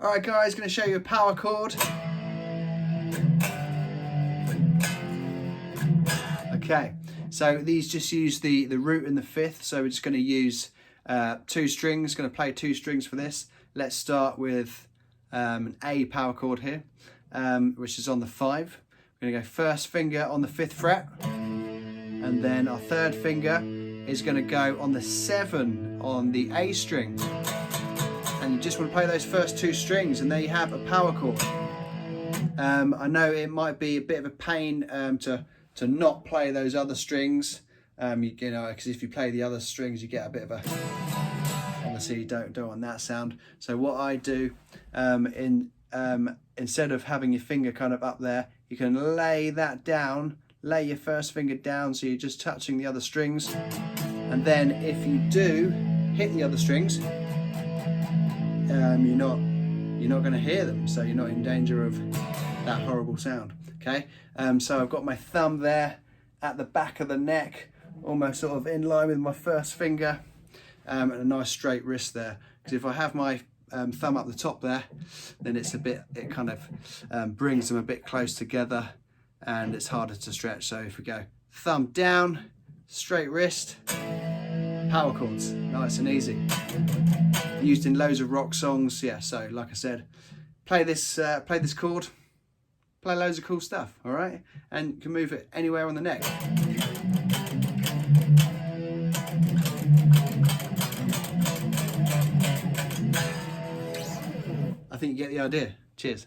Alright guys, going to show you a power chord. Okay, so these just use the root and the fifth, so we're just going to use 2 strings, going to play 2 strings for this. Let's start with an A power chord here, which is on the 5. We're going to go first finger on the 5th fret, and then our 3rd finger is going to go on the 7 on the A string. And you just want to play those first 2 strings, and there you have a power chord. I know it might be a bit of a pain to not play those other strings, you know, because if you play the other strings you get a bit of a, obviously you don't want that sound. So what I do, instead of having your finger kind of up there, you can lay that down, lay your first finger down so you're just touching the other strings, and then if you do hit the other strings, you're not going to hear them, so you're not in danger of that horrible sound. Okay, so I've got my thumb there at the back of the neck, almost sort of in line with my first finger, and a nice straight wrist there, because if I have my thumb up the top there, then it kind of brings them a bit close together and it's harder to stretch. So if we go thumb down, straight wrist, power chords, nice and easy. Used in loads of rock songs, yeah. So like I said, play this chord, play loads of cool stuff, all right? And you can move it anywhere on the neck. I think you get the idea. Cheers.